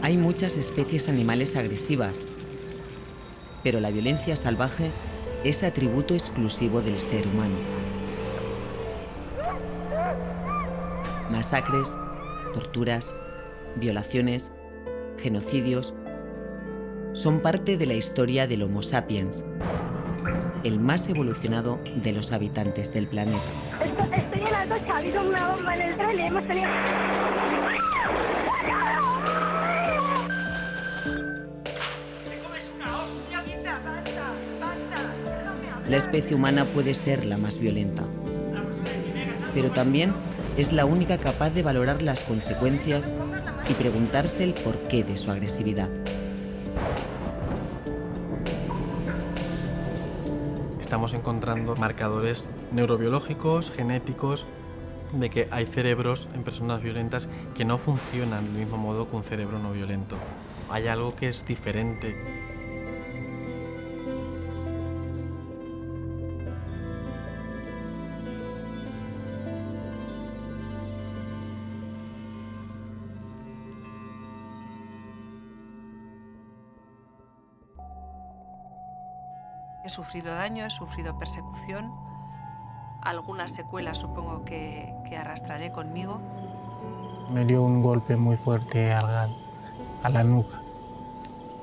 Hay muchas especies animales agresivas, pero la violencia salvaje es atributo exclusivo del ser humano. Masacres, torturas, violaciones, genocidios son parte de la historia del Homo sapiens, el más evolucionado de los habitantes del planeta. Estoy en la cocha, ha habido una bomba en el tren y hemos tenido... La especie humana puede ser la más violenta, pero también es la única capaz de valorar las consecuencias y preguntarse el porqué de su agresividad. Estamos encontrando marcadores neurobiológicos, genéticos, de que hay cerebros en personas violentas que no funcionan del mismo modo que un cerebro no violento. Hay algo que es diferente. He sufrido daño, he sufrido persecución, algunas secuelas supongo que arrastraré conmigo. Me dio un golpe muy fuerte a la nuca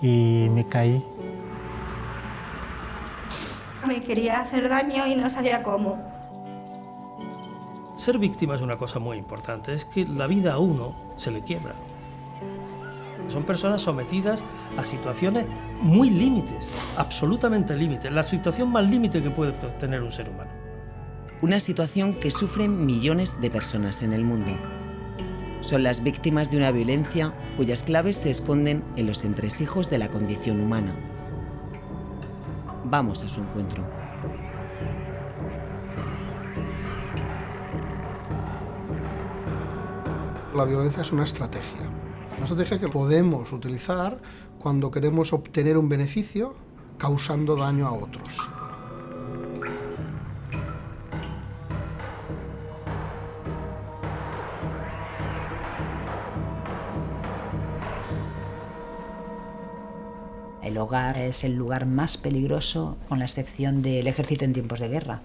y me caí. Me quería hacer daño y no sabía cómo. Ser víctima es una cosa muy importante, es que la vida a uno se le quiebra. Son personas sometidas a situaciones muy límites, absolutamente límites, la situación más límite que puede tener un ser humano. Una situación que sufren millones de personas en el mundo. Son las víctimas de una violencia cuyas claves se esconden en los entresijos de la condición humana. Vamos a su encuentro. La violencia es una estrategia que podemos utilizar cuando queremos obtener un beneficio causando daño a otros. El hogar es el lugar más peligroso, con la excepción del ejército en tiempos de guerra.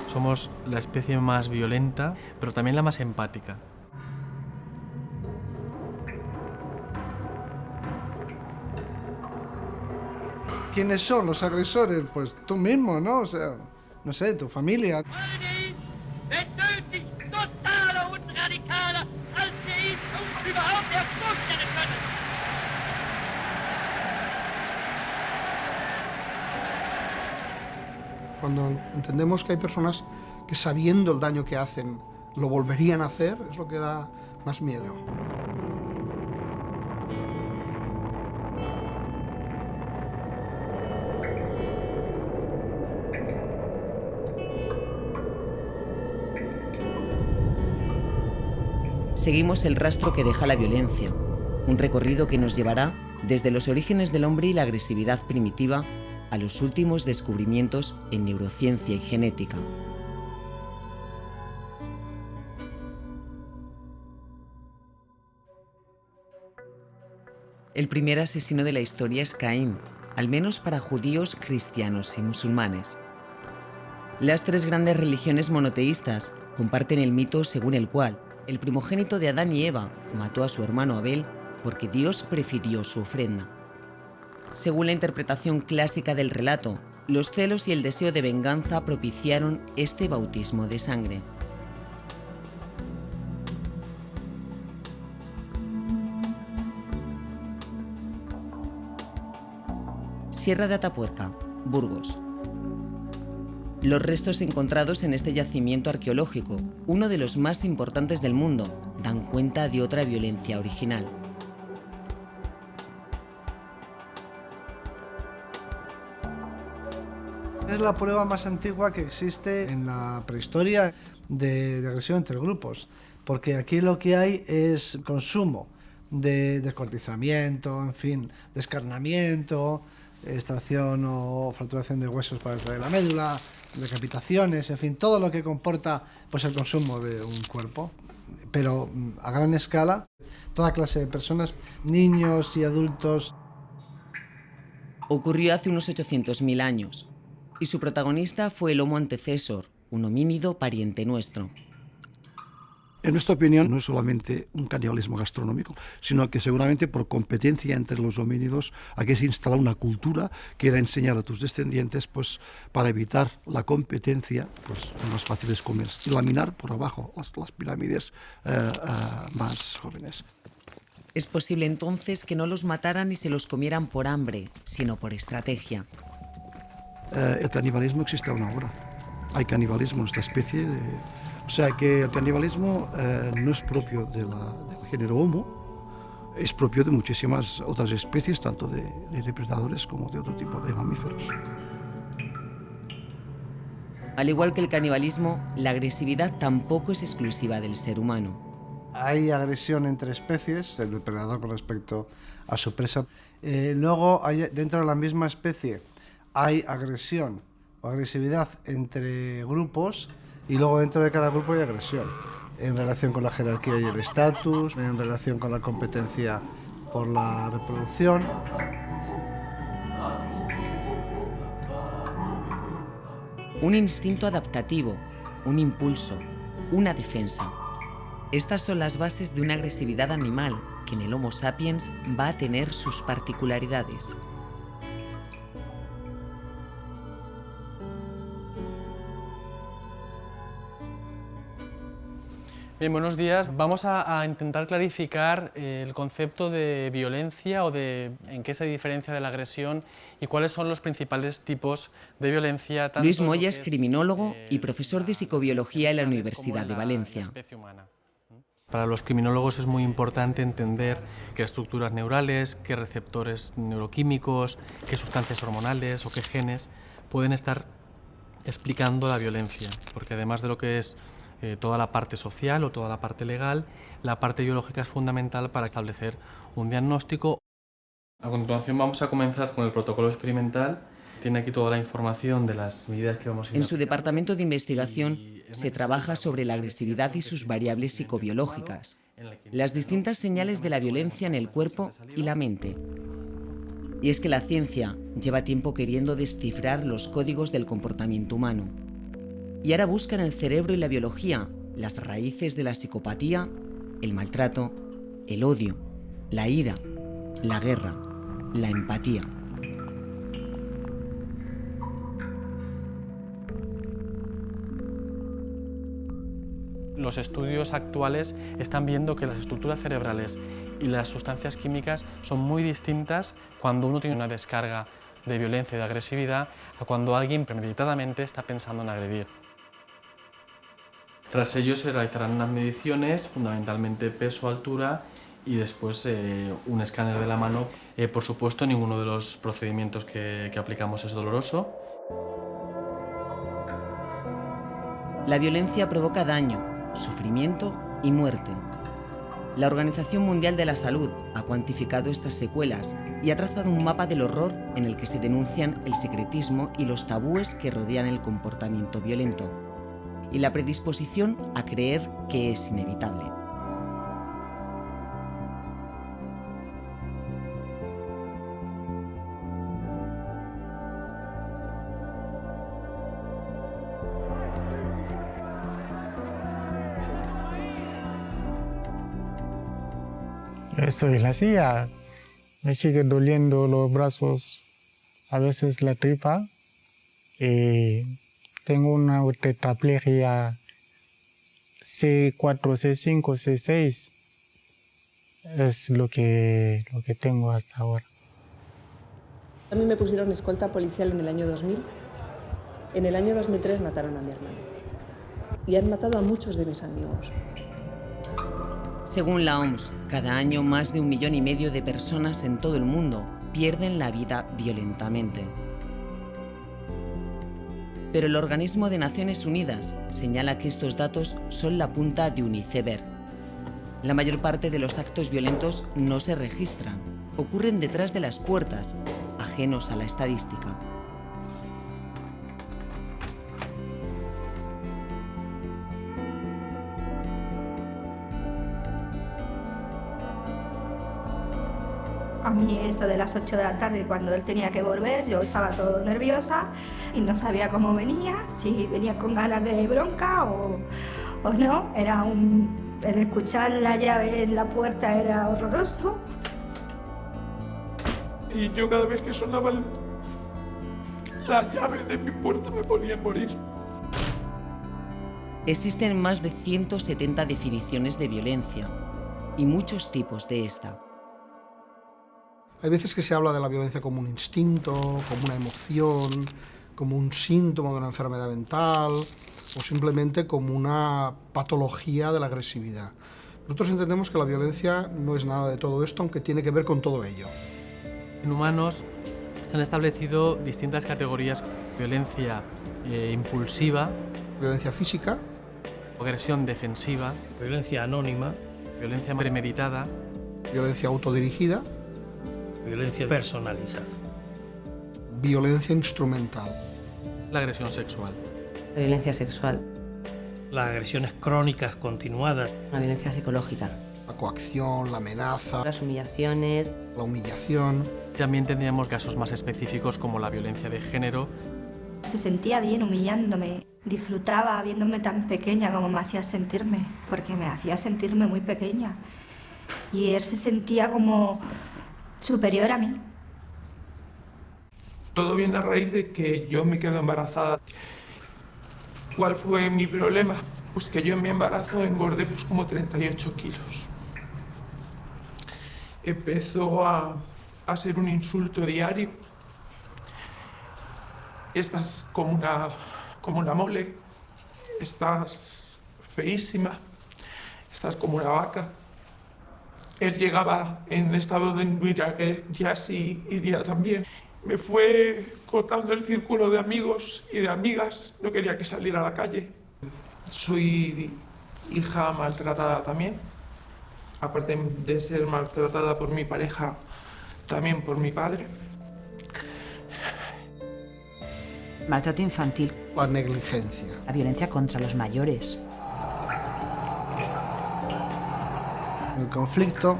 Somos la especie más violenta, pero también la más empática. ¿Quiénes son los agresores? Pues tú mismo, ¿no? O sea, no sé, tu familia. Cuando entendemos que hay personas que sabiendo el daño que hacen lo volverían a hacer, es lo que da más miedo. Seguimos el rastro que deja la violencia, un recorrido que nos llevará desde los orígenes del hombre y la agresividad primitiva a los últimos descubrimientos en neurociencia y genética. El primer asesino de la historia es Caín, al menos para judíos, cristianos y musulmanes. Las tres grandes religiones monoteístas comparten el mito según el cual el primogénito de Adán y Eva mató a su hermano Abel porque Dios prefirió su ofrenda. Según la interpretación clásica del relato, los celos y el deseo de venganza propiciaron este bautismo de sangre. Sierra de Atapuerca, Burgos. Los restos encontrados en este yacimiento arqueológico, uno de los más importantes del mundo, dan cuenta de otra violencia original. Es la prueba más antigua que existe en la prehistoria de agresión entre grupos, porque aquí lo que hay es consumo de descuartizamiento, en fin, descarnamiento, extracción o fracturación de huesos para extraer la médula, decapitaciones, en fin, todo lo que comporta pues el consumo de un cuerpo, pero a gran escala, toda clase de personas, niños y adultos. Ocurrió hace unos 800.000 años y su protagonista fue el Homo antecesor, un homínido pariente nuestro. En nuestra opinión, no es solamente un canibalismo gastronómico, sino que seguramente por competencia entre los homínidos aquí se instala una cultura que era enseñar a tus descendientes, pues, para evitar la competencia, pues es más fácil es comer y laminar por abajo las pirámides más jóvenes. Es posible entonces que no los mataran y se los comieran por hambre, sino por estrategia. El canibalismo existe aún ahora. Hay canibalismo en esta especie. O sea que el canibalismo no es propio del género Homo, es propio de muchísimas otras especies, tanto de depredadores como de otro tipo de mamíferos. Al igual que el canibalismo, la agresividad tampoco es exclusiva del ser humano. Hay agresión entre especies, el depredador con respecto a su presa. Luego, dentro de la misma especie, hay agresión o agresividad entre grupos, y luego dentro de cada grupo hay agresión en relación con la jerarquía y el estatus, en relación con la competencia por la reproducción. Un instinto adaptativo, un impulso, una defensa. Estas son las bases de una agresividad animal que en el Homo sapiens va a tener sus particularidades. Bien, buenos días. Vamos a intentar clarificar el concepto de violencia o de en qué se diferencia de la agresión y cuáles son los principales tipos de violencia. Luis Moya es criminólogo y profesor de psicobiología en la Universidad de Valencia. Para los criminólogos es muy importante entender qué estructuras neurales, qué receptores neuroquímicos, qué sustancias hormonales o qué genes pueden estar explicando la violencia, porque además de lo que es toda la parte social o toda la parte legal, la parte biológica es fundamental para establecer un diagnóstico. A continuación vamos a comenzar con el protocolo experimental. Tiene aquí toda la información de las medidas que vamos a ir. En su departamento de investigación se trabaja sobre la agresividad y sus variables psicobiológicas, las distintas señales de la violencia en el cuerpo y la mente. Y es que la ciencia lleva tiempo queriendo descifrar los códigos del comportamiento humano. Y ahora busca en el cerebro y la biología las raíces de la psicopatía, el maltrato, el odio, la ira, la guerra, la empatía. Los estudios actuales están viendo que las estructuras cerebrales y las sustancias químicas son muy distintas cuando uno tiene una descarga de violencia y de agresividad a cuando alguien premeditadamente está pensando en agredir. Tras ello se realizarán unas mediciones, fundamentalmente peso, altura y después un escáner de la mano. Por supuesto, ninguno de los procedimientos que aplicamos es doloroso. La violencia provoca daño, sufrimiento y muerte. La Organización Mundial de la Salud ha cuantificado estas secuelas y ha trazado un mapa del horror en el que se denuncian el secretismo y los tabúes que rodean el comportamiento violento, y la predisposición a creer que es inevitable. Estoy en la silla, me sigue doliendo los brazos, a veces la tripa, y tengo una tetraplegia C4, C5, C6. Es lo que tengo hasta ahora. A mí me pusieron escolta policial en el año 2000. En el año 2003 mataron a mi hermano. Y han matado a muchos de mis amigos. Según la OMS, cada año más de 1,5 millones de personas en todo el mundo pierden la vida violentamente. Pero el Organismo de Naciones Unidas señala que estos datos son la punta de un iceberg. La mayor parte de los actos violentos no se registran, ocurren detrás de las puertas, ajenos a la estadística. A mí esto de las 8 de la tarde, cuando él tenía que volver, yo estaba todo nerviosa y no sabía cómo venía, si venía con ganas de bronca o no. El escuchar la llave en la puerta era horroroso. Y yo cada vez que sonaba la llave de mi puerta me ponía a morir. Existen más de 170 definiciones de violencia y muchos tipos de esta. Hay veces que se habla de la violencia como un instinto, como una emoción, como un síntoma de una enfermedad mental o simplemente como una patología de la agresividad. Nosotros entendemos que la violencia no es nada de todo esto, aunque tiene que ver con todo ello. En humanos se han establecido distintas categorías: violencia impulsiva, violencia física, agresión defensiva, violencia anónima, violencia premeditada, violencia autodirigida, violencia personalizada, violencia instrumental, la agresión sexual, la violencia sexual, las agresiones crónicas continuadas, la violencia psicológica, la coacción, la amenaza, las humillaciones, la humillación. También tendríamos casos más específicos como la violencia de género. Se sentía bien humillándome, disfrutaba viéndome tan pequeña como me hacía sentirme, porque me hacía sentirme muy pequeña. Y él se sentía como superior a mí. Todo viene a raíz de que yo me quedo embarazada. ¿Cuál fue mi problema? Pues que yo en mi embarazo engordé pues como 38 kilos. Empezó a ser un insulto diario. Estás como una mole, estás feísima, estás como una vaca. Él llegaba en estado de embriaguez y día también. Me fue cortando el círculo de amigos y de amigas, no quería que saliera a la calle. Soy hija maltratada también, aparte de ser maltratada por mi pareja, también por mi padre. Maltrato infantil. La negligencia. La violencia contra los mayores. El conflicto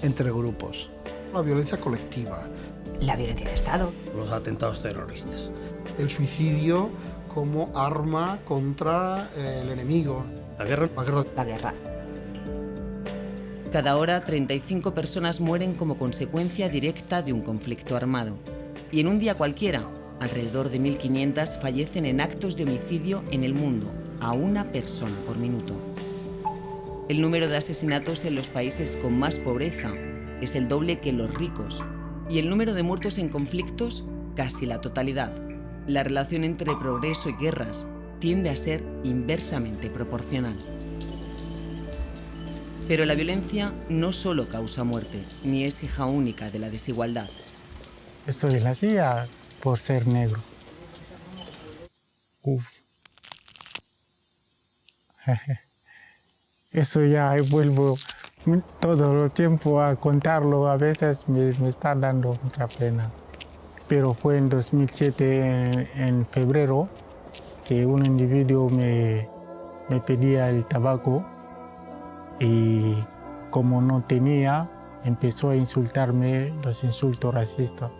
entre grupos. La violencia colectiva. La violencia de Estado. Los atentados terroristas. El suicidio como arma contra el enemigo. La guerra. La guerra. Cada hora, 35 personas mueren como consecuencia directa de un conflicto armado. Y en un día cualquiera, alrededor de 1.500 fallecen en actos de homicidio en el mundo, a una persona por minuto. El número de asesinatos en los países con más pobreza es el doble que en los ricos, y el número de muertos en conflictos, casi la totalidad. La relación entre progreso y guerras tiende a ser inversamente proporcional. Pero la violencia no solo causa muerte, ni es hija única de la desigualdad. Estoy en la silla por ser negro. Uf. Eso ya vuelvo todo el tiempo a contarlo, a veces me está dando mucha pena. Pero fue en 2007, en febrero, que un individuo me pedía el tabaco y como no tenía, empezó a insultarme los insultos racistas.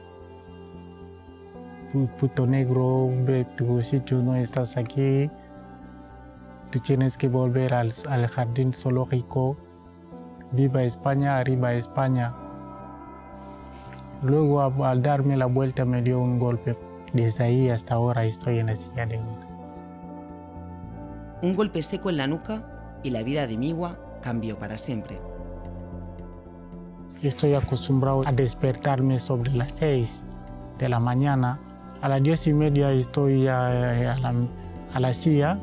Puto negro, ve tu sitio, no estás aquí. Tú tienes que volver al jardín zoológico. Viva España, arriba España. Luego, al darme la vuelta, me dio un golpe. Desde ahí hasta ahora estoy en la silla de ruedas. Un golpe seco en la nuca y la vida de Migua cambió para siempre. Estoy acostumbrado a despertarme sobre las 6 de la mañana. A las 10:30 estoy a la silla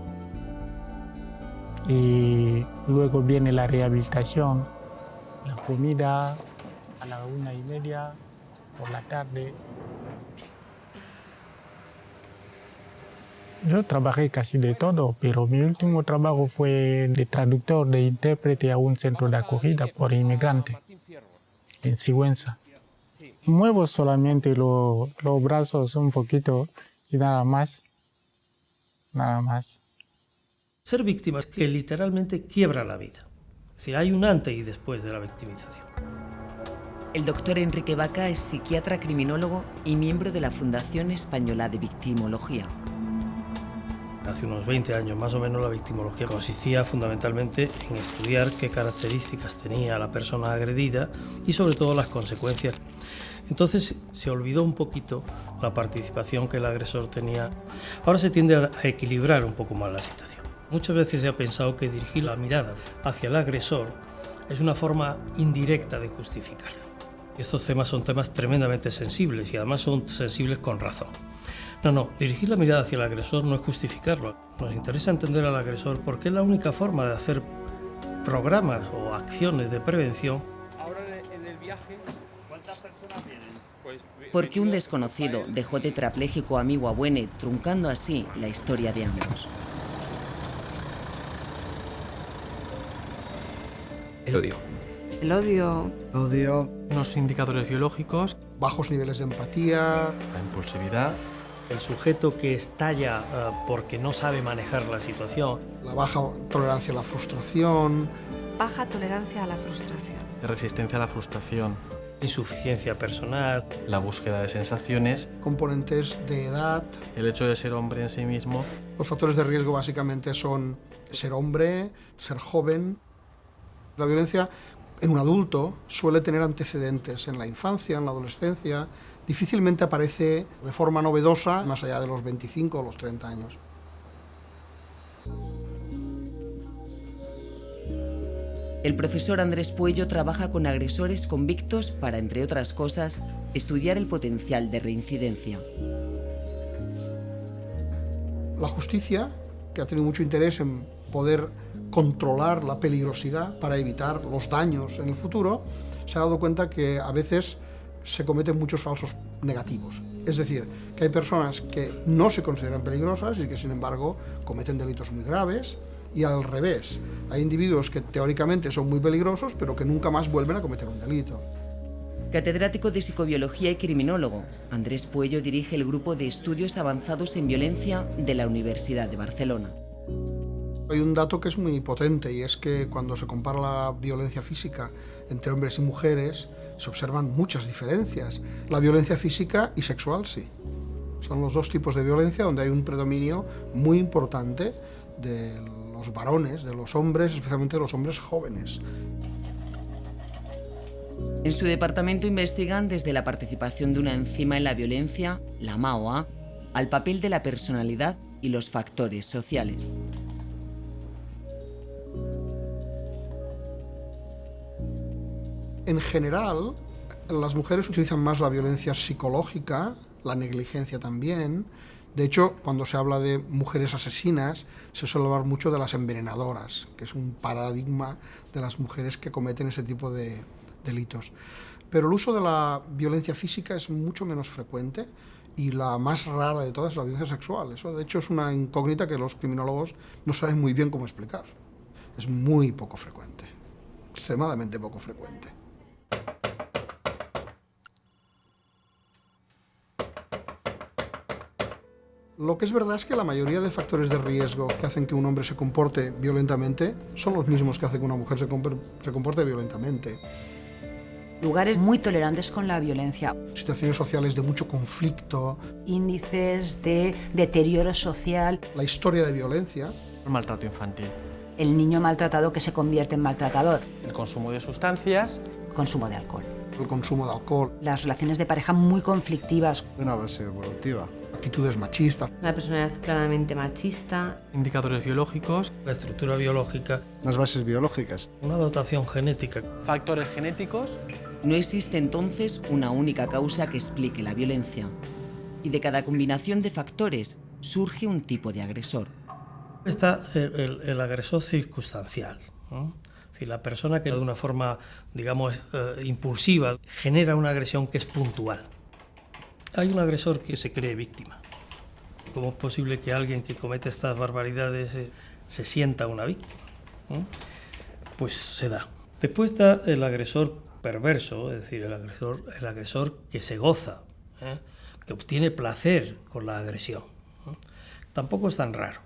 y luego viene la rehabilitación, la comida a las 1:30 por la tarde. Yo trabajé casi de todo, pero mi último trabajo fue de traductor, de intérprete a un centro de acogida por inmigrantes en Sigüenza. Muevo solamente los brazos un poquito y nada más. Nada más. Ser víctima es que literalmente quiebra la vida. Es decir, hay un antes y después de la victimización. El doctor Enrique Vaca es psiquiatra criminólogo y miembro de la Fundación Española de Victimología. Hace unos 20 años más o menos la victimología consistía fundamentalmente en estudiar qué características tenía la persona agredida y sobre todo las consecuencias. Entonces se olvidó un poquito la participación que el agresor tenía. Ahora se tiende a equilibrar un poco más la situación. Muchas veces se ha pensado que dirigir la mirada hacia el agresor es una forma indirecta de justificarlo. Estos temas son temas tremendamente sensibles y además son sensibles con razón. No, dirigir la mirada hacia el agresor no es justificarlo. Nos interesa entender al agresor porque es la única forma de hacer programas o acciones de prevención. Ahora en el viaje, ¿cuántas personas vienen? Porque un desconocido dejó tetrapléjico a amigo Abuene, truncando así la historia de ambos. El odio. El odio. Odio. Unos indicadores biológicos. Bajos niveles de empatía. La impulsividad. El sujeto que estalla porque no sabe manejar la situación. La baja tolerancia a la frustración. Baja tolerancia a la frustración. Resistencia a la frustración. Insuficiencia personal. La búsqueda de sensaciones. Componentes de edad. El hecho de ser hombre en sí mismo. Los factores de riesgo básicamente son ser hombre, ser joven. La violencia en un adulto suele tener antecedentes en la infancia, en la adolescencia. Difícilmente aparece de forma novedosa más allá de los 25 o los 30 años. El profesor Andrés Puello trabaja con agresores convictos para, entre otras cosas, estudiar el potencial de reincidencia. La justicia, que ha tenido mucho interés en poder controlar la peligrosidad para evitar los daños en el futuro, se ha dado cuenta que a veces se cometen muchos falsos negativos. Es decir, que hay personas que no se consideran peligrosas y que sin embargo cometen delitos muy graves, y al revés, hay individuos que teóricamente son muy peligrosos pero que nunca más vuelven a cometer un delito. Catedrático de Psicobiología y criminólogo, Andrés Puello dirige el grupo de estudios avanzados en violencia de la Universidad de Barcelona. Hay un dato que es muy potente y es que cuando se compara la violencia física entre hombres y mujeres se observan muchas diferencias. La violencia física y sexual sí. Son los dos tipos de violencia donde hay un predominio muy importante de los varones, de los hombres, especialmente de los hombres jóvenes. En su departamento investigan desde la participación de una enzima en la violencia, la MAOA, al papel de la personalidad y los factores sociales. En general, las mujeres utilizan más la violencia psicológica, la negligencia también. De hecho, cuando se habla de mujeres asesinas, se suele hablar mucho de las envenenadoras, que es un paradigma de las mujeres que cometen ese tipo de delitos. Pero el uso de la violencia física es mucho menos frecuente y la más rara de todas es la violencia sexual. Eso, de hecho, es una incógnita que los criminólogos no saben muy bien cómo explicar. Es muy poco frecuente, extremadamente poco frecuente. Lo que es verdad es que la mayoría de factores de riesgo que hacen que un hombre se comporte violentamente son los mismos que hacen que una mujer se comporte violentamente. Lugares muy tolerantes con la violencia. Situaciones sociales de mucho conflicto. Índices de deterioro social. La historia de violencia. El maltrato infantil. El niño maltratado que se convierte en maltratador. El consumo de sustancias. El consumo de alcohol. El consumo de alcohol. Las relaciones de pareja muy conflictivas. Una base evolutiva. Actitudes machistas. Una personalidad claramente machista. Indicadores biológicos. La estructura biológica. Las bases biológicas. Una dotación genética. Factores genéticos. No existe entonces una única causa que explique la violencia. Y de cada combinación de factores surge un tipo de agresor. Está el agresor circunstancial, ¿no? Es decir, la persona que de una forma, digamos, impulsiva genera una agresión que es puntual. Hay un agresor que se cree víctima. ¿Cómo es posible que alguien que comete estas barbaridades se sienta una víctima? Pues se da. Después está el agresor perverso, es decir, el agresor que se goza, que obtiene placer con la agresión. Tampoco es tan raro.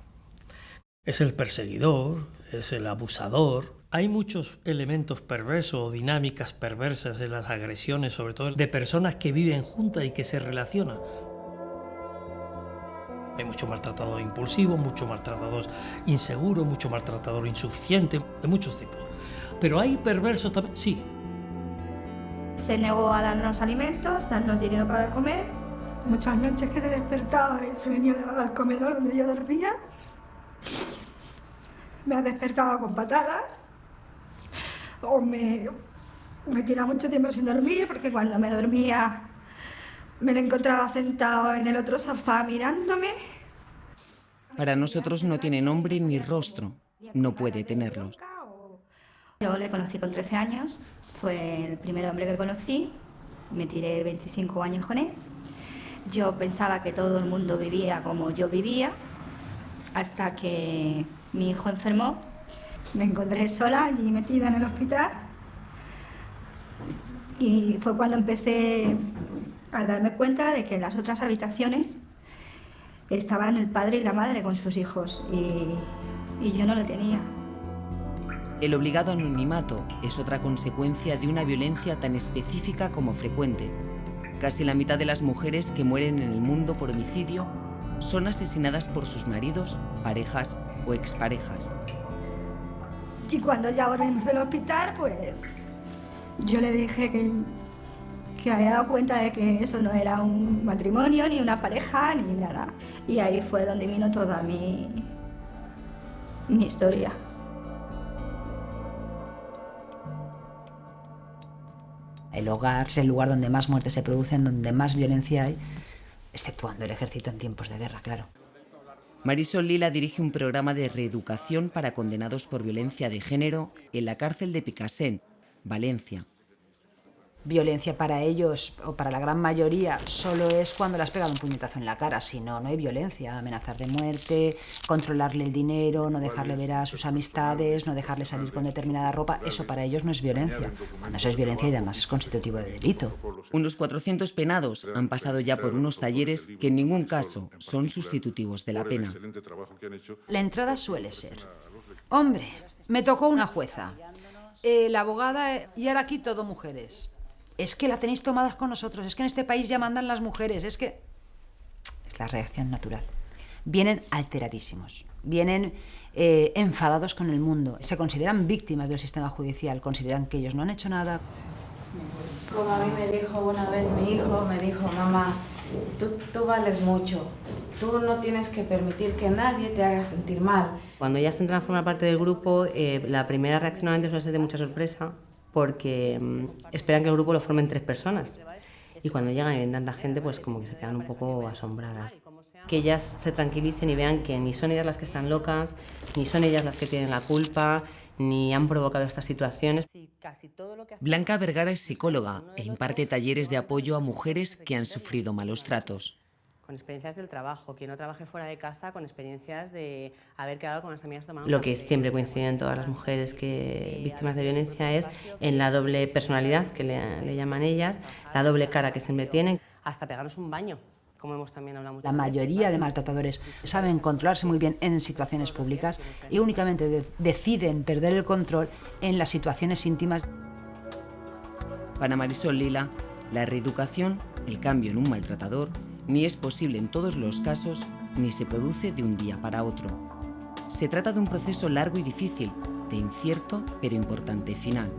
Es el perseguidor, es el abusador, Hay muchos elementos perversos o dinámicas perversas en las agresiones, sobre todo de personas que viven juntas y que se relacionan. Hay mucho maltratador impulsivo, mucho maltratador inseguro, mucho maltratador insuficiente, de muchos tipos. Pero hay perversos también, sí. Se negó a darnos alimentos, darnos dinero para comer. Muchas noches que se despertaba y se venía al comedor donde yo dormía. Me despertaba con patadas. O me tiraba mucho tiempo sin dormir, porque cuando me dormía me lo encontraba sentado en el otro sofá mirándome. Para nosotros no tiene nombre ni rostro, no puede tenerlos. Yo le conocí con 13 años, fue el primer hombre que conocí, me tiré 25 años con él. Yo pensaba que todo el mundo vivía como yo vivía, hasta que mi hijo enfermó. Me encontré sola allí metida en el hospital y fue cuando empecé a darme cuenta de que en las otras habitaciones estaban el padre y la madre con sus hijos y yo no lo tenía. El obligado anonimato es otra consecuencia de una violencia tan específica como frecuente. Casi la mitad de las mujeres que mueren en el mundo por homicidio son asesinadas por sus maridos, parejas o exparejas. Y cuando ya volvimos del hospital, pues yo le dije que había dado cuenta de que eso no era un matrimonio, ni una pareja, ni nada. Y ahí fue donde vino toda mi historia. El hogar es el lugar donde más muertes se producen, donde más violencia hay, exceptuando el ejército en tiempos de guerra, claro. Marisol Lila dirige un programa de reeducación para condenados por violencia de género en la cárcel de Picassent, Valencia. Violencia para ellos, o para la gran mayoría, solo es cuando le has pegado un puñetazo en la cara. Si no, no hay violencia. Amenazar de muerte, controlarle el dinero, no dejarle ver a sus amistades, no dejarle salir con determinada ropa, eso para ellos no es violencia. Cuando eso es violencia y además es constitutivo de delito. Unos 400 penados han pasado ya por unos talleres que en ningún caso son sustitutivos de la pena. La entrada suele ser: hombre, me tocó una jueza, la abogada y ahora aquí todo mujeres. Es que la tenéis tomadas con nosotros, es que en este país ya mandan las mujeres, es que... Es la reacción natural. Vienen alteradísimos, vienen enfadados con el mundo, se consideran víctimas del sistema judicial, consideran que ellos no han hecho nada. Como a mí me dijo una vez mi hijo, me dijo: mamá, tú vales mucho, tú no tienes que permitir que nadie te haga sentir mal. Cuando ellas entran a formar parte del grupo, la primera reacción normalmente suele ser de mucha sorpresa, porque esperan que el grupo lo formen 3 personas. Y cuando llegan y ven tanta gente, pues como que se quedan un poco asombradas. Que ellas se tranquilicen y vean que ni son ellas las que están locas, ni son ellas las que tienen la culpa, ni han provocado estas situaciones. Blanca Vergara es psicóloga e imparte talleres de apoyo a mujeres que han sufrido malos tratos. Con experiencias del trabajo, quien no trabaje fuera de casa, con experiencias de haber quedado con las amigas tomando. Lo que siempre coincide en todas las mujeres víctimas de violencia es en la doble personalidad, que le llaman ellas, la doble cara que siempre tienen, hasta pegarnos un baño, como hemos también hablado mucho. La mayoría de maltratadores saben controlarse muy bien en situaciones públicas y únicamente deciden perder el control en las situaciones íntimas. Para Marisol Lila, la reeducación, el cambio en un maltratador, ni es posible en todos los casos, ni se produce de un día para otro. Se trata de un proceso largo y difícil, de incierto pero importante final.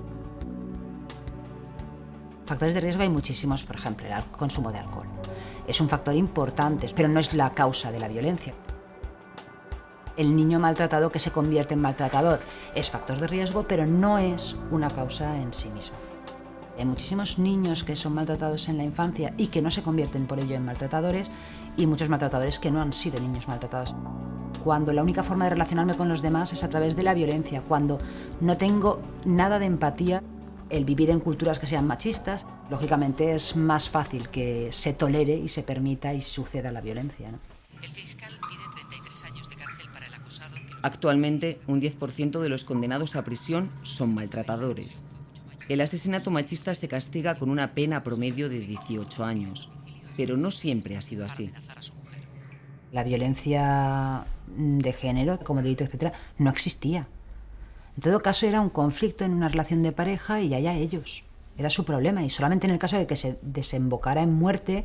Factores de riesgo hay muchísimos, por ejemplo, el consumo de alcohol. Es un factor importante, pero no es la causa de la violencia. El niño maltratado que se convierte en maltratador es factor de riesgo, pero no es una causa en sí misma. Hay muchísimos niños que son maltratados en la infancia y que no se convierten por ello en maltratadores, y muchos maltratadores que no han sido niños maltratados. Cuando la única forma de relacionarme con los demás es a través de la violencia, cuando no tengo nada de empatía, el vivir en culturas que sean machistas, lógicamente es más fácil que se tolere y se permita y suceda la violencia, ¿no? El fiscal pide 33 años de cárcel para el acusado. Actualmente, un 10% de los condenados a prisión son maltratadores. El asesinato machista se castiga con una pena promedio de 18 años, pero no siempre ha sido así. La violencia de género, como delito, etcétera, no existía. En todo caso era un conflicto en una relación de pareja y allá ellos. Era su problema y solamente en el caso de que se desembocara en muerte,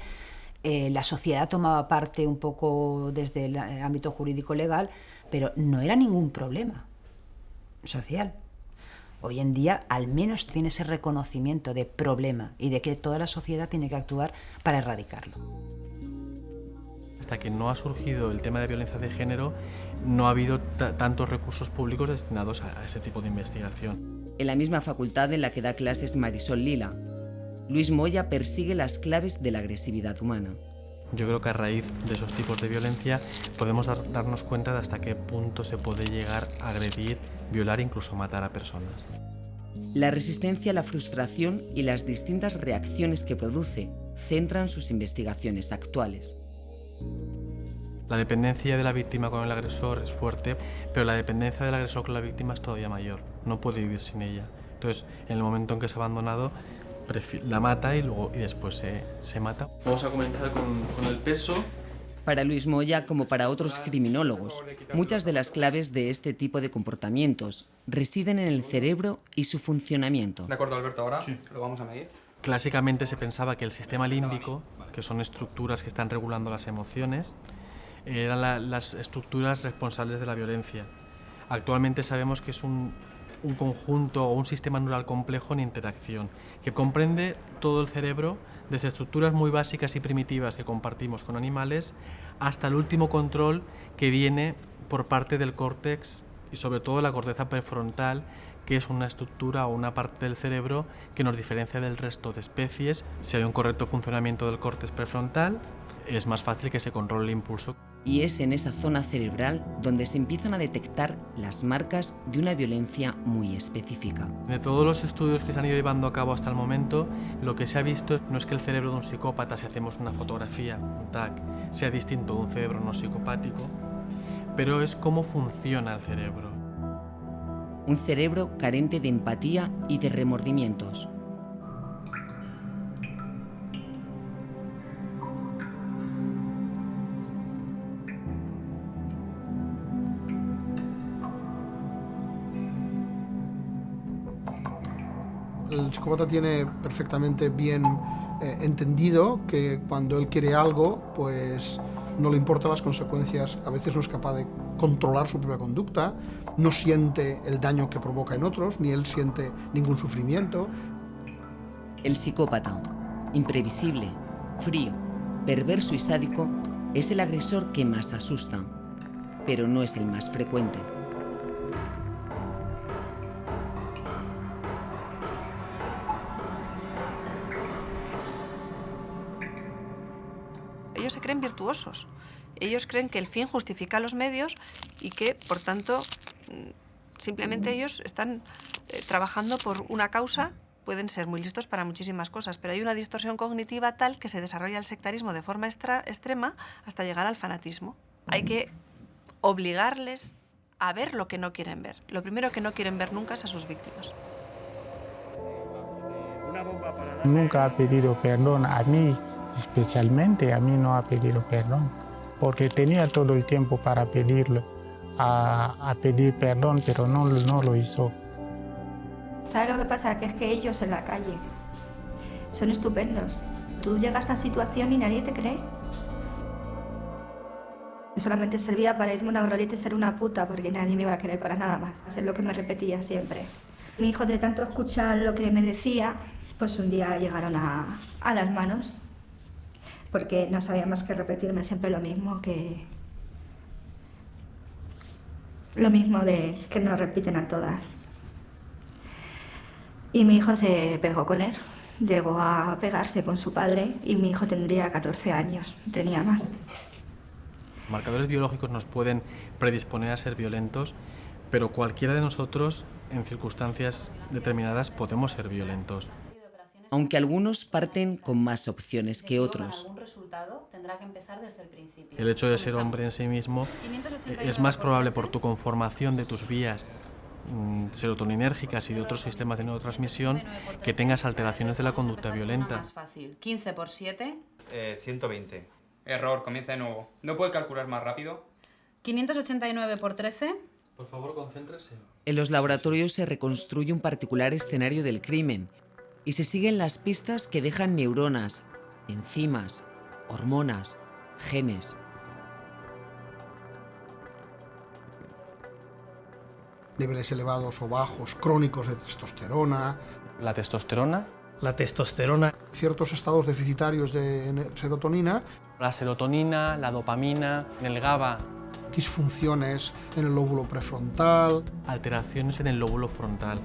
la sociedad tomaba parte un poco desde el ámbito jurídico legal, pero no era ningún problema social. Hoy en día al menos tiene ese reconocimiento de problema y de que toda la sociedad tiene que actuar para erradicarlo. Hasta que no ha surgido el tema de violencia de género, no ha habido tantos recursos públicos destinados a ese tipo de investigación. En la misma facultad en la que da clases Marisol Lila, Luis Moya persigue las claves de la agresividad humana. Yo creo que a raíz de esos tipos de violencia podemos darnos cuenta de hasta qué punto se puede llegar a agredir, violar e incluso matar a personas. La resistencia, la frustración y las distintas reacciones que produce centran sus investigaciones actuales. La dependencia de la víctima con el agresor es fuerte, pero la dependencia del agresor con la víctima es todavía mayor. No puede vivir sin ella. Entonces, en el momento en que es abandonado, la mata y después se mata. Vamos a comenzar con el peso. Para Luis Moya, como para otros criminólogos, muchas de las claves de este tipo de comportamientos residen en el cerebro y su funcionamiento. De acuerdo, Alberto, ahora lo vamos a medir. Clásicamente se pensaba que el sistema límbico, que son estructuras que están regulando las emociones, eran las estructuras responsables de la violencia. Actualmente sabemos que es un conjunto o un sistema neural complejo en interacción, que comprende todo el cerebro, desde estructuras muy básicas y primitivas que compartimos con animales, hasta el último control que viene por parte del córtex y sobre todo la corteza prefrontal, que es una estructura o una parte del cerebro que nos diferencia del resto de especies. Si hay un correcto funcionamiento del córtex prefrontal, es más fácil que se controle el impulso. Y es en esa zona cerebral donde se empiezan a detectar las marcas de una violencia muy específica. De todos los estudios que se han ido llevando a cabo hasta el momento, lo que se ha visto no es que el cerebro de un psicópata, si hacemos una fotografía, un tag, sea distinto de un cerebro no psicopático, pero es cómo funciona el cerebro. Un cerebro carente de empatía y de remordimientos. El psicópata tiene perfectamente bien entendido que cuando él quiere algo, pues no le importan las consecuencias, a veces no es capaz de controlar su propia conducta, no siente el daño que provoca en otros, ni él siente ningún sufrimiento. El psicópata, imprevisible, frío, perverso y sádico, es el agresor que más asusta, pero no es el más frecuente. Ellos se creen virtuosos. Ellos creen que el fin justifica los medios y que, por tanto, simplemente ellos están trabajando por una causa. Pueden ser muy listos para muchísimas cosas, pero hay una distorsión cognitiva tal que se desarrolla el sectarismo de forma extrema hasta llegar al fanatismo. Hay que obligarles a ver lo que no quieren ver. Lo primero que no quieren ver nunca es a sus víctimas. Nunca ha pedido perdón a mí. Especialmente a mí no ha pedido perdón, porque tenía todo el tiempo para pedirlo, a pedir perdón, pero no lo hizo. ¿Sabes lo que pasa? Que es que ellos en la calle son estupendos. Tú llegas a esta situación y nadie te cree. Solamente servía para irme a una brolita y ser una puta, porque nadie me iba a querer para nada más. Es lo que me repetía siempre. Mi hijo, de tanto escuchar lo que me decía, pues un día llegaron a las manos. Porque no sabía más que repetirme siempre lo mismo de que nos repiten a todas. Y mi hijo se pegó con él, llegó a pegarse con su padre y mi hijo tendría 14 años, tenía más. Marcadores biológicos nos pueden predisponer a ser violentos, pero cualquiera de nosotros, en circunstancias determinadas, podemos ser violentos. Aunque algunos parten con más opciones que otros. El hecho de ser hombre en sí mismo es más probable por tu conformación de tus vías serotoninérgicas y de otros sistemas de neurotransmisión que tengas alteraciones de la conducta violenta. Más fácil. 15 por 7. 120. Error, comienza de nuevo. ¿No puede calcular más rápido? 589 por 13. Por favor, concéntrese. En los laboratorios se reconstruye un particular escenario del crimen y se siguen las pistas que dejan neuronas, enzimas, hormonas, genes. Niveles elevados o bajos, crónicos de testosterona. La testosterona. La testosterona. Ciertos estados deficitarios de serotonina. La serotonina, la dopamina, el GABA. Disfunciones en el lóbulo prefrontal. Alteraciones en el lóbulo frontal.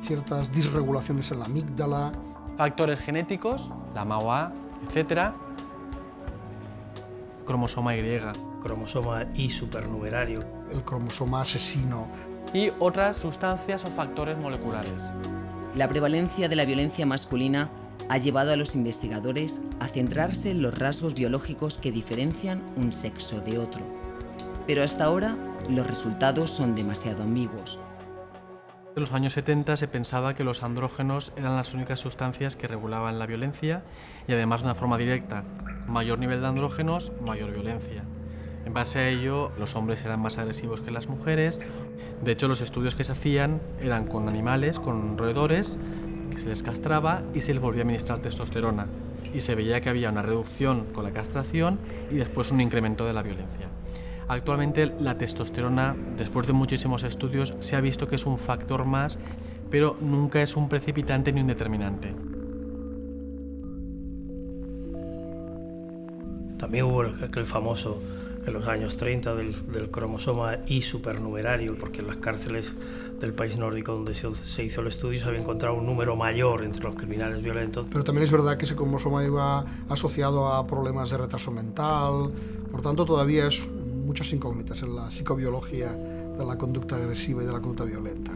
Ciertas disregulaciones en la amígdala. Factores genéticos, la MAOA, etc. Cromosoma Y. Cromosoma Y supernumerario. El cromosoma asesino. Y otras sustancias o factores moleculares. La prevalencia de la violencia masculina ha llevado a los investigadores a centrarse en los rasgos biológicos que diferencian un sexo de otro. Pero hasta ahora los resultados son demasiado ambiguos. En los años 70 se pensaba que los andrógenos eran las únicas sustancias que regulaban la violencia y además de una forma directa. Mayor nivel de andrógenos, mayor violencia. En base a ello, los hombres eran más agresivos que las mujeres. De hecho, los estudios que se hacían eran con animales, con roedores, que se les castraba y se les volvía a administrar testosterona. Y se veía que había una reducción con la castración y después un incremento de la violencia. Actualmente la testosterona, después de muchísimos estudios, se ha visto que es un factor más, pero nunca es un precipitante ni un determinante. También hubo aquel famoso, en los años 30, del cromosoma Y supernumerario, porque en las cárceles del país nórdico donde se hizo el estudio se había encontrado un número mayor entre los criminales violentos. Pero también es verdad que ese cromosoma iba asociado a problemas de retraso mental, por tanto todavía es muchas incógnitas en la psicobiología de la conducta agresiva y de la conducta violenta.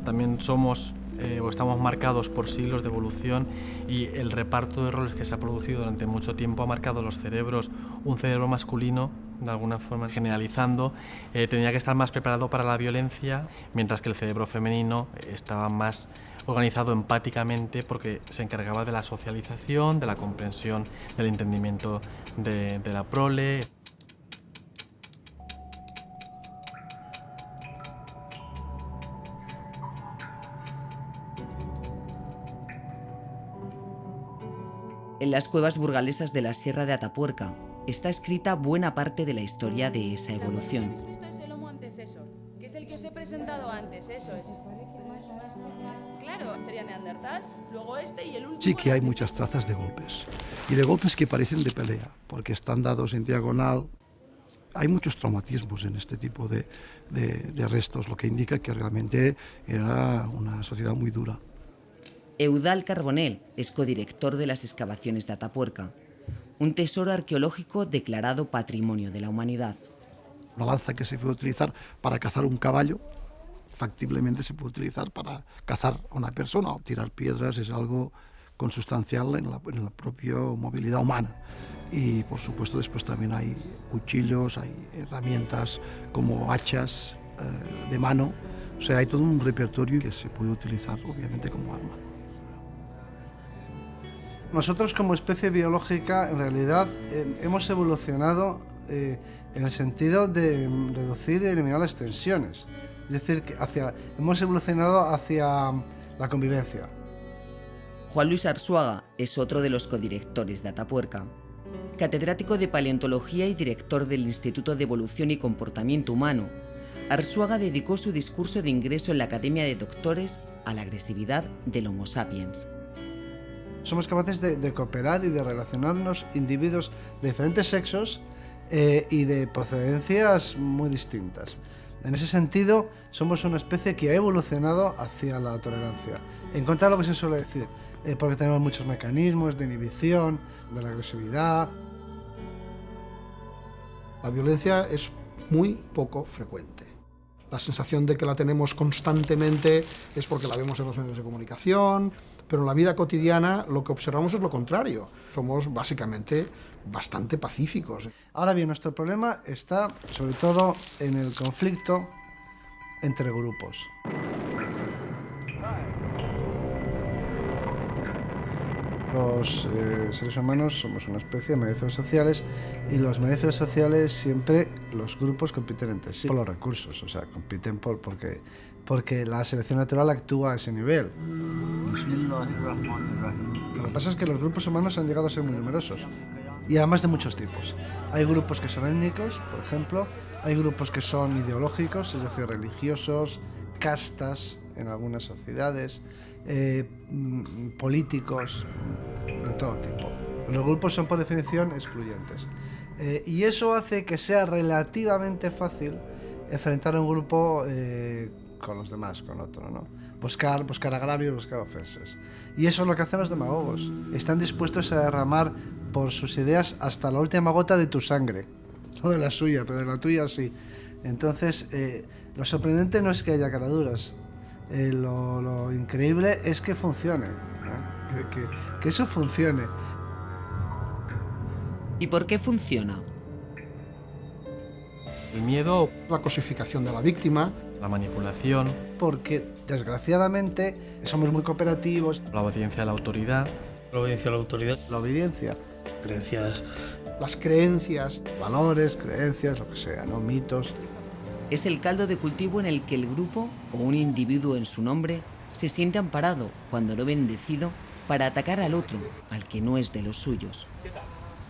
También somos o estamos marcados por siglos de evolución y el reparto de roles que se ha producido durante mucho tiempo ha marcado los cerebros. Un cerebro masculino, de alguna forma generalizando, tenía que estar más preparado para la violencia, mientras que el cerebro femenino estaba más organizado empáticamente porque se encargaba de la socialización, de la comprensión, del entendimiento de la prole. En las cuevas burgalesas de la Sierra de Atapuerca está escrita buena parte de la historia de esa evolución. Esto es el Homo antecesor, que es el que os he presentado antes, eso es. Claro, sería Neandertal, luego este y el último... Sí que hay muchas trazas de golpes, y de golpes que parecen de pelea, porque están dados en diagonal. Hay muchos traumatismos en este tipo de restos, lo que indica que realmente era una sociedad muy dura. Eudal Carbonell es codirector de las excavaciones de Atapuerca, un tesoro arqueológico declarado Patrimonio de la Humanidad. Una lanza que se puede utilizar para cazar un caballo, factiblemente se puede utilizar para cazar a una persona o tirar piedras, es algo consustancial en la propia movilidad humana. Y por supuesto después también hay cuchillos, hay herramientas como hachas de mano, o sea, hay todo un repertorio que se puede utilizar obviamente como arma. Nosotros como especie biológica en realidad hemos evolucionado en el sentido de reducir y eliminar las tensiones. Es decir, que hemos evolucionado hacia la convivencia. Juan Luis Arzuaga es otro de los codirectores de Atapuerca. Catedrático de Paleontología y director del Instituto de Evolución y Comportamiento Humano, Arzuaga dedicó su discurso de ingreso en la Academia de Doctores a la agresividad del Homo sapiens. Somos capaces de cooperar y de relacionarnos individuos de diferentes sexos y de procedencias muy distintas. En ese sentido, somos una especie que ha evolucionado hacia la tolerancia. En contra de lo que se suele decir, porque tenemos muchos mecanismos de inhibición, de la agresividad. La violencia es muy poco frecuente. La sensación de que la tenemos constantemente es porque la vemos en los medios de comunicación, pero en la vida cotidiana lo que observamos es lo contrario. Somos básicamente bastante pacíficos. Ahora bien, nuestro problema está sobre todo en el conflicto entre grupos. Los seres humanos somos una especie de mamíferos sociales y los mamíferos sociales siempre, los grupos compiten entre sí por los recursos, o sea, compiten porque la selección natural actúa a ese nivel. Lo que pasa es que los grupos humanos han llegado a ser muy numerosos y además de muchos tipos. Hay grupos que son étnicos, por ejemplo, hay grupos que son ideológicos, es decir, religiosos, castas en algunas sociedades, políticos, de todo tipo. Los grupos son por definición excluyentes. Y eso hace que sea relativamente fácil enfrentar a un grupo con los demás, con otro, ¿no? Buscar agravios, buscar ofensas. Y eso es lo que hacen los demagogos. Están dispuestos a derramar por sus ideas hasta la última gota de tu sangre. No de la suya, pero de la tuya sí. Entonces, lo sorprendente no es que haya caraduras. Lo increíble es que funcione, ¿eh? Que eso funcione. ¿Y por qué funciona? El miedo, la cosificación de la víctima, la manipulación, porque desgraciadamente somos muy cooperativos. la obediencia a la autoridad, La obediencia a la autoridad, La obediencia, creencias, las creencias, valores, creencias, lo que sea, ¿no? Mitos. Es el caldo de cultivo en el que el grupo, o un individuo en su nombre, se siente amparado, cuando no bendecido, para atacar al otro, al que no es de los suyos.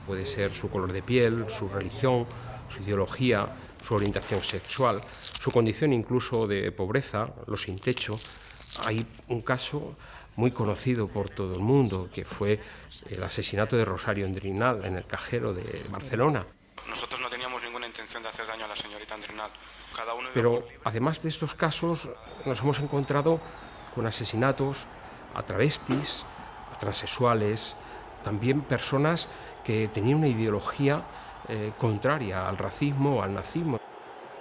Puede ser su color de piel, su religión, su ideología, su orientación sexual, su condición incluso de pobreza, los sin techo. Hay un caso muy conocido por todo el mundo, que fue el asesinato de Rosario Endrinal en el Cajero de Barcelona. Nosotros no teníamos ninguna intención de hacer daño a la señorita Endrinal. Cada uno Pero además de estos casos, nos hemos encontrado con asesinatos a travestis, a transexuales, también personas que tenían una ideología contraria al racismo o al nazismo.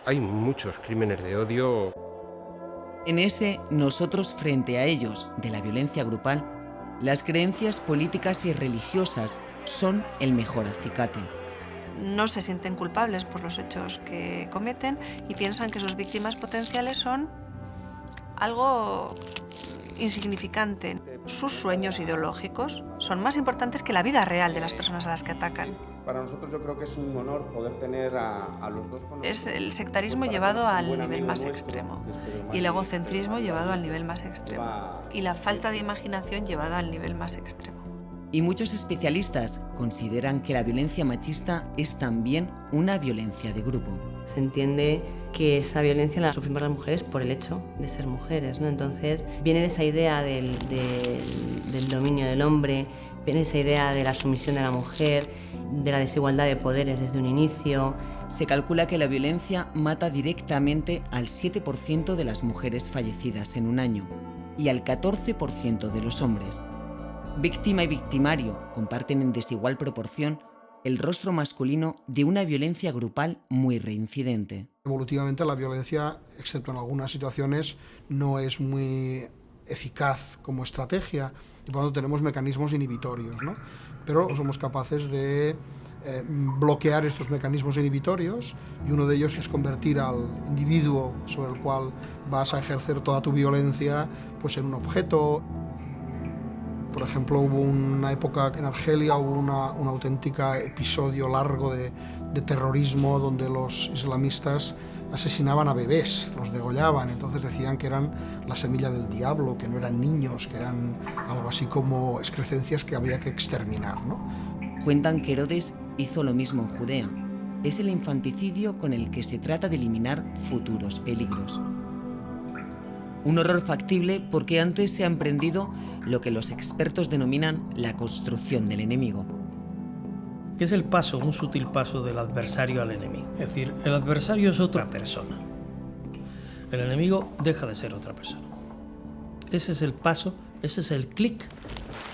Hay muchos crímenes de odio. En ese nosotros frente a ellos de la violencia grupal, las creencias políticas y religiosas son el mejor acicate. No se sienten culpables por los hechos que cometen y piensan que sus víctimas potenciales son algo insignificante. Sus sueños ideológicos son más importantes que la vida real de las personas a las que atacan. Para nosotros yo creo que es un honor poder tener a los dos con Es el sectarismo llevado al nivel más extremo y el egocentrismo llevado al nivel más extremo y la falta de imaginación llevada al nivel más extremo. Y muchos especialistas consideran que la violencia machista es también una violencia de grupo. Se entiende que esa violencia la sufrimos las mujeres por el hecho de ser mujeres, ¿no? Entonces viene de esa idea del dominio del hombre, viene de esa idea de la sumisión de la mujer, de la desigualdad de poderes desde un inicio. Se calcula que la violencia mata directamente al 7% de las mujeres fallecidas en un año y al 14% de los hombres. Víctima y victimario comparten en desigual proporción el rostro masculino de una violencia grupal muy reincidente. Evolutivamente la violencia, excepto en algunas situaciones, no es muy eficaz como estrategia y por lo tanto tenemos mecanismos inhibitorios, ¿no? Pero somos capaces de bloquear estos mecanismos inhibitorios y uno de ellos es convertir al individuo sobre el cual vas a ejercer toda tu violencia pues en un objeto. Por ejemplo, hubo una época en Argelia, hubo un auténtico episodio largo de terrorismo donde los islamistas asesinaban a bebés, los degollaban, entonces decían que eran la semilla del diablo, que no eran niños, que eran algo así como excrecencias que habría que exterminar, ¿no? Cuentan que Herodes hizo lo mismo en Judea. Es el infanticidio con el que se trata de eliminar futuros peligros. Un horror factible porque antes se ha emprendido lo que los expertos denominan la construcción del enemigo. que es el paso, un sutil paso del adversario al enemigo. Es decir, el adversario es otra persona. El enemigo deja de ser otra persona. Ese es el paso, ese es el clic,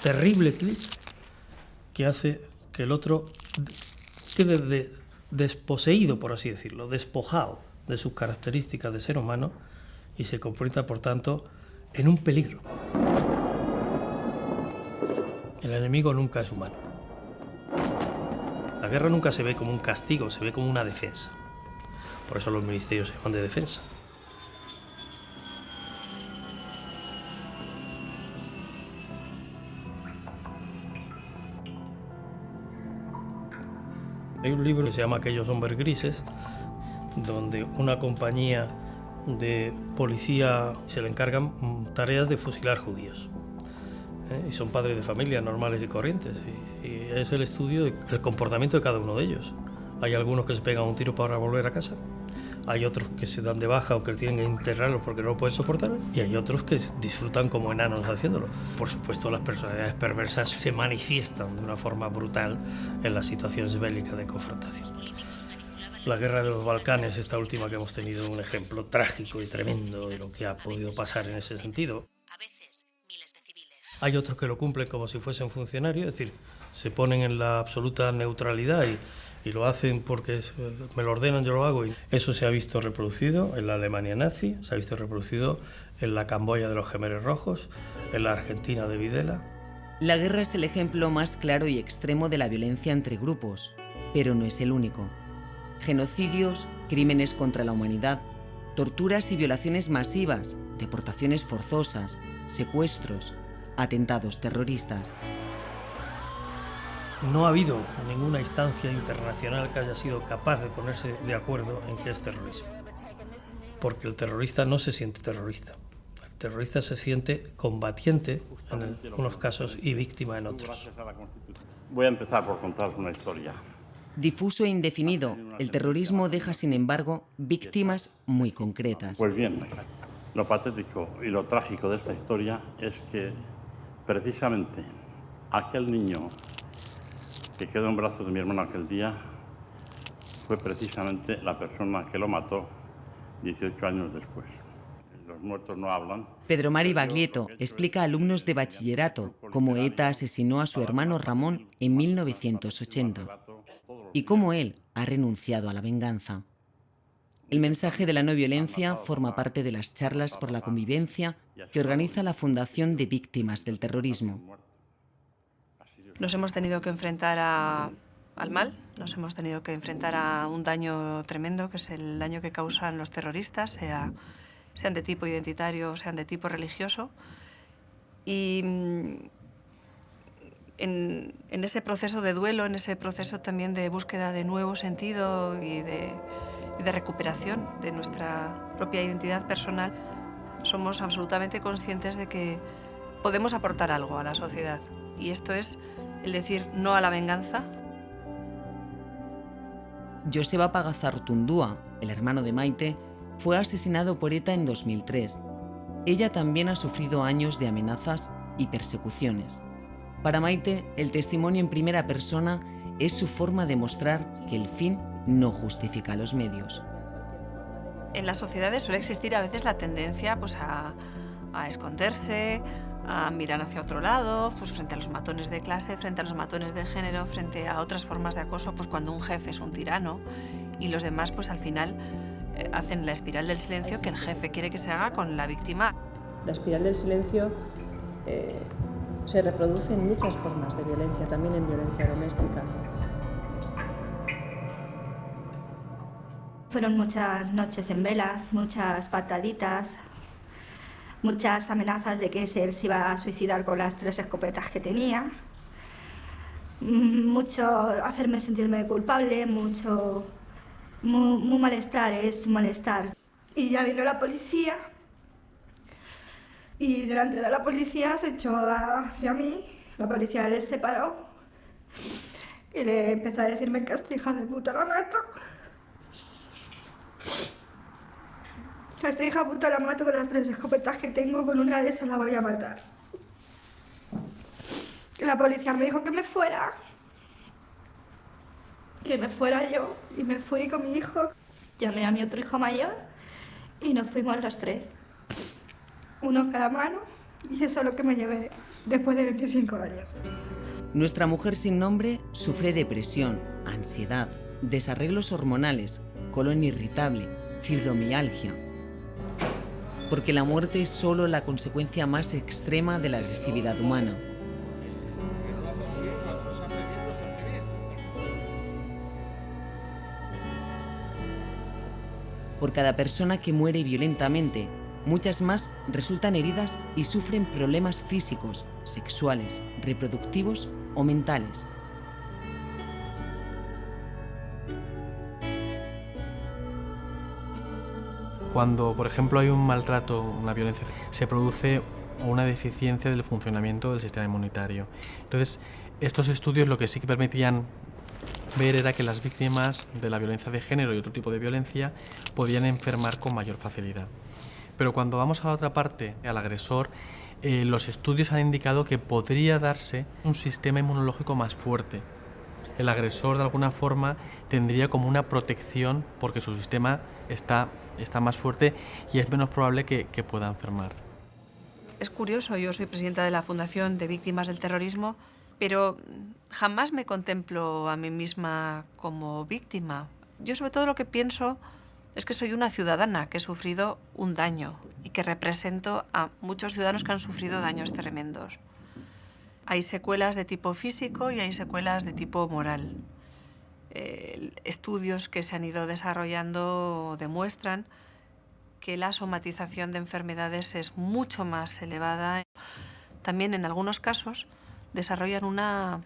terrible clic, que hace que el otro quede desposeído, por así decirlo, despojado de sus características de ser humano y se convierta, por tanto, en un peligro. El enemigo nunca es humano. La guerra nunca se ve como un castigo, se ve como una defensa. Por eso los ministerios se llaman de defensa. Hay un libro que se llama Aquellos hombres grises, donde una compañía de policía se le encargan tareas de fusilar judíos. Y son padres de familia normales y corrientes. Y es el estudio del comportamiento de cada uno de ellos. Hay algunos que se pegan un tiro para volver a casa. Hay otros que se dan de baja o que tienen que internarlos porque no lo pueden soportar. Y hay otros que disfrutan como enanos haciéndolo. Por supuesto, las personalidades perversas se manifiestan de una forma brutal en las situaciones bélicas de confrontación. La guerra de los Balcanes, esta última que hemos tenido, es un ejemplo trágico y tremendo de lo que ha podido pasar en ese sentido. Hay otros que lo cumplen como si fuesen funcionarios, es decir, se ponen en la absoluta neutralidad y lo hacen porque me lo ordenan, yo lo hago. Y eso se ha visto reproducido en la Alemania nazi, se ha visto reproducido en la Camboya de los Jemeres Rojos, en la Argentina de Videla. La guerra es el ejemplo más claro y extremo de la violencia entre grupos, pero no es el único. Genocidios, crímenes contra la humanidad, torturas y violaciones masivas, deportaciones forzosas, secuestros, atentados terroristas. No ha habido ninguna instancia internacional que haya sido capaz de ponerse de acuerdo en qué es terrorismo. Porque el terrorista no se siente terrorista. El terrorista se siente combatiente en unos casos y víctima en otros. Voy a empezar por contaros una historia. Difuso e indefinido, el terrorismo deja, sin embargo, víctimas muy concretas. Pues bien, lo patético y lo trágico de esta historia es que precisamente aquel niño que quedó en brazos de mi hermano aquel día fue precisamente la persona que lo mató 18 años después. Los muertos no hablan. Pedro Mari Baglietto explica a alumnos de bachillerato cómo ETA asesinó a su hermano Ramón en 1980 y cómo él ha renunciado a la venganza. El mensaje de la no violencia forma parte de las charlas por la convivencia que organiza la Fundación de Víctimas del Terrorismo. Nos hemos tenido que enfrentar al mal, nos hemos tenido que enfrentar a un daño tremendo, que es el daño que causan los terroristas, sean de tipo identitario, sean de tipo religioso. Y en ese proceso de duelo, en ese proceso también de búsqueda de nuevo sentido y de recuperación de nuestra propia identidad personal, somos absolutamente conscientes de que podemos aportar algo a la sociedad. Y esto es el decir no a la venganza. Joseba Pagazartundúa, el hermano de Maite, fue asesinado por ETA en 2003. Ella también ha sufrido años de amenazas y persecuciones. Para Maite, el testimonio en primera persona es su forma de mostrar que el fin no justifica los medios. En las sociedades suele existir a veces la tendencia pues, a esconderse, a mirar hacia otro lado, pues frente a los matones de clase, frente a los matones de género, frente a otras formas de acoso, pues cuando un jefe es un tirano y los demás pues al final hacen la espiral del silencio que el jefe quiere que se haga con la víctima. La espiral del silencio se reproduce en muchas formas de violencia, también en violencia doméstica. Fueron muchas noches en velas, muchas pataditas, muchas amenazas de que él se iba a suicidar con las 3 escopetas que tenía, mucho hacerme sentirme culpable, mucho muy malestar, es un malestar. Y ya vino la policía y delante de la policía se echó hacia mí, la policía le separó y le empezó a decirme que esta hija de puta la mato. A esta hija puta la mato con las 3 escopetas que tengo, con una de esas la voy a matar. La policía me dijo que me fuera yo, y me fui con mi hijo. Llamé a mi otro hijo mayor y nos fuimos los 3. Uno en cada mano, y eso es lo que me llevé después de 25 años. Nuestra mujer sin nombre sufre depresión, ansiedad, desarreglos hormonales, colon irritable, fibromialgia. Porque la muerte es solo la consecuencia más extrema de la agresividad humana. Por cada persona que muere violentamente, muchas más resultan heridas y sufren problemas físicos, sexuales, reproductivos o mentales. Cuando, por ejemplo, hay un maltrato, una violencia, se produce una deficiencia del funcionamiento del sistema inmunitario. Entonces, estos estudios lo que sí que permitían ver era que las víctimas de la violencia de género y otro tipo de violencia podían enfermar con mayor facilidad. Pero cuando vamos a la otra parte, al agresor, los estudios han indicado que podría darse un sistema inmunológico más fuerte. El agresor, de alguna forma, tendría como una protección porque su sistema está más fuerte y es menos probable que pueda enfermar. Es curioso, yo soy presidenta de la Fundación de Víctimas del Terrorismo, pero jamás me contemplo a mí misma como víctima. Yo sobre todo lo que pienso es que soy una ciudadana que he sufrido un daño y que represento a muchos ciudadanos que han sufrido daños tremendos. Hay secuelas de tipo físico y hay secuelas de tipo moral. Estudios que se han ido desarrollando demuestran que la somatización de enfermedades es mucho más elevada. También en algunos casos desarrollan una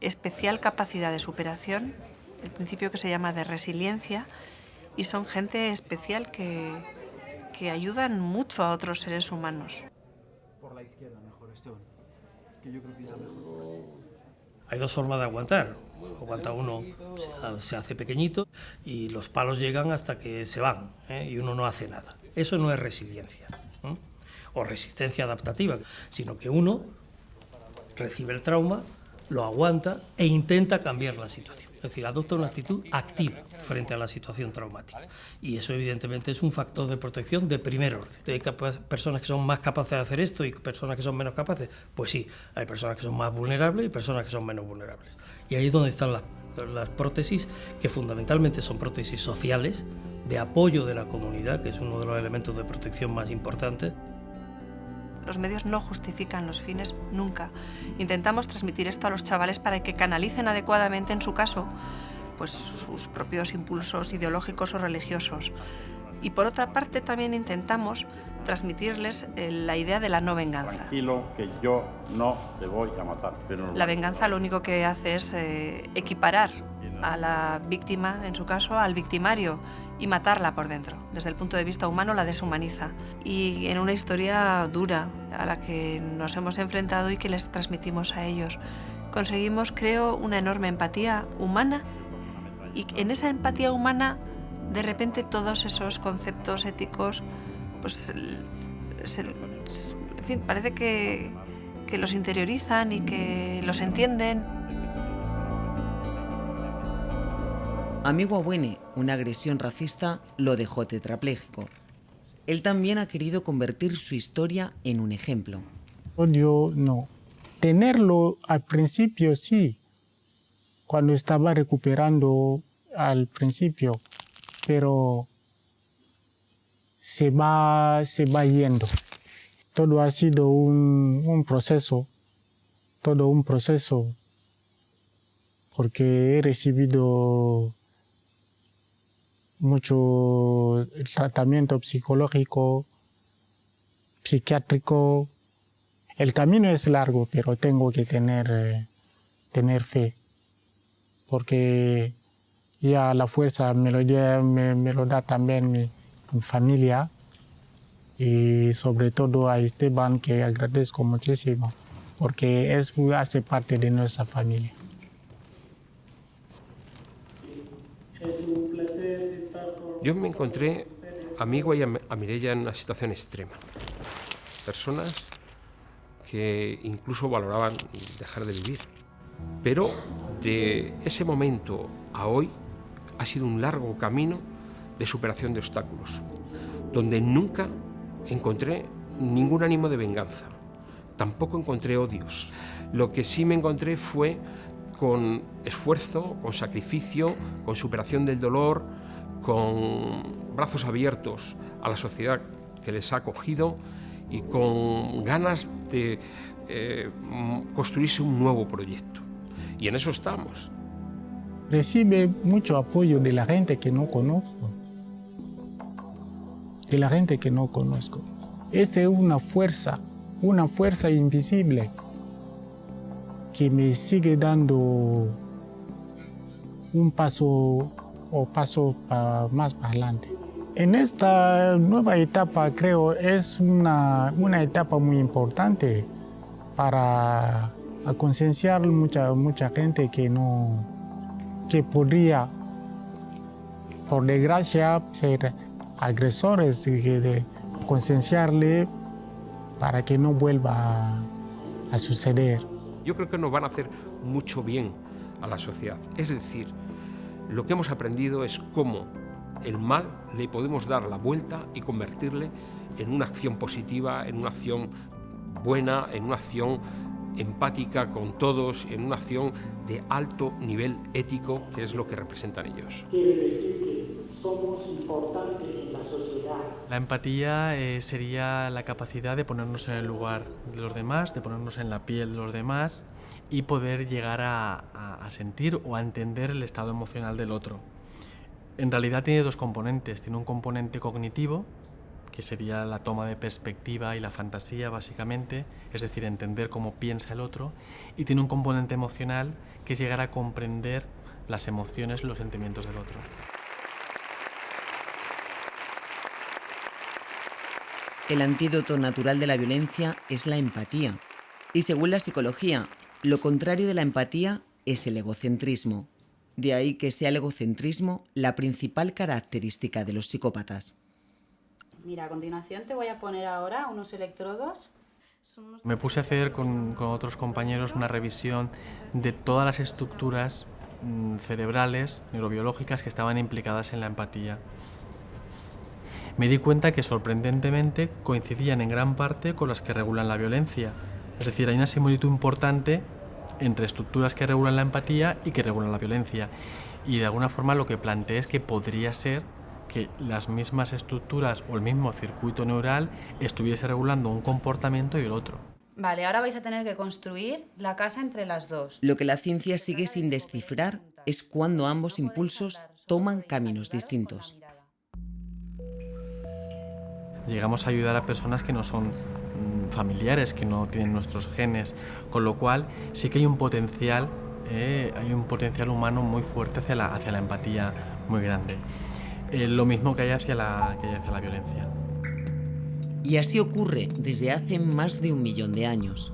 especial capacidad de superación, el principio que se llama de resiliencia, y son gente especial que ayudan mucho a otros seres humanos. Por la izquierda mejor, Esteban, que yo creo que irá mejor. Hay dos formas de aguantar. Aguanta uno, se hace pequeñito y los palos llegan hasta que se van, y uno no hace nada. Eso no es resiliencia, o resistencia adaptativa, sino que uno recibe el trauma, lo aguanta e intenta cambiar la situación. Es decir, adopta una actitud activa frente a la situación traumática. Y eso evidentemente es un factor de protección de primer orden. ¿Hay personas que son más capaces de hacer esto y personas que son menos capaces? Pues sí, hay personas que son más vulnerables y personas que son menos vulnerables. Y ahí es donde están las prótesis, que fundamentalmente son prótesis sociales, de apoyo de la comunidad, que es uno de los elementos de protección más importantes. Los medios no justifican los fines nunca. Intentamos transmitir esto a los chavales para que canalicen adecuadamente, en su caso, pues sus propios impulsos ideológicos o religiosos. Y por otra parte también intentamos transmitirles la idea de la no venganza. Tranquilo, que yo no te voy a matar. Pero La venganza lo único que hace es equiparar a la víctima, en su caso, al victimario, y matarla por dentro. Desde el punto de vista humano la deshumaniza. Y en una historia dura a la que nos hemos enfrentado y que les transmitimos a ellos, conseguimos, creo, una enorme empatía humana, y en esa empatía humana, de repente, todos esos conceptos éticos, pues, en fin, parece que los interiorizan y que los entienden. Amigo Abuene, una agresión racista lo dejó tetrapléjico. Él también ha querido convertir su historia en un ejemplo. Odio no. Tenerlo al principio sí, cuando estaba recuperando al principio, pero se va yendo. Todo ha sido un proceso, porque he recibido mucho tratamiento psicológico, psiquiátrico. El camino es largo, pero tengo que tener fe, porque ya la fuerza me lo da también mi familia, y sobre todo a Esteban, que agradezco muchísimo, porque hace parte de nuestra familia. Yo me encontré a Migua y a Mireia en una situación extrema. Personas que incluso valoraban dejar de vivir. Pero de ese momento a hoy ha sido un largo camino de superación de obstáculos, donde nunca encontré ningún ánimo de venganza. Tampoco encontré odios. Lo que sí me encontré fue con esfuerzo, con sacrificio, con superación del dolor, con brazos abiertos a la sociedad que les ha acogido y con ganas de construirse un nuevo proyecto. Y en eso estamos. Recibe mucho apoyo de la gente que no conozco. Esta es una fuerza invisible que me sigue dando un paso más para adelante. En esta nueva etapa creo es una etapa muy importante para concienciar mucha gente que podría, por desgracia, ser agresores, de concienciarle para que no vuelva a suceder. Yo creo que nos van a hacer mucho bien a la sociedad. Es decir, lo que hemos aprendido es cómo el mal le podemos dar la vuelta y convertirle en una acción positiva, en una acción buena, en una acción empática con todos, en una acción de alto nivel ético, que es lo que representan ellos. Quiere decir que somos importantes en la sociedad. La empatía sería la capacidad de ponernos en el lugar de los demás, de ponernos en la piel de los demás y poder llegar a sentir o a entender el estado emocional del otro. En realidad tiene dos componentes. Tiene un componente cognitivo, que sería la toma de perspectiva y la fantasía, básicamente, es decir, entender cómo piensa el otro, y tiene un componente emocional, que es llegar a comprender las emociones, los sentimientos del otro. El antídoto natural de la violencia es la empatía. Y según la psicología, lo contrario de la empatía es el egocentrismo. De ahí que sea el egocentrismo la principal característica de los psicópatas. Mira, a continuación te voy a poner ahora unos electrodos. Me puse a hacer con otros compañeros una revisión de todas las estructuras cerebrales, neurobiológicas que estaban implicadas en la empatía. Me di cuenta que sorprendentemente coincidían en gran parte con las que regulan la violencia. Es decir, hay una similitud importante entre estructuras que regulan la empatía y que regulan la violencia. Y de alguna forma lo que planteé es que podría ser que las mismas estructuras o el mismo circuito neural estuviese regulando un comportamiento y el otro. Vale, ahora vais a tener que construir la casa entre las dos. Lo que la ciencia sigue sin descifrar es cuándo ambos impulsos toman caminos distintos. Llegamos a ayudar a personas que no son familiares, que no tienen nuestros genes, con lo cual sí que hay un potencial humano muy fuerte hacia la empatía muy grande. Lo mismo que hay hacia la violencia. Y así ocurre desde hace más de 1 millón de años.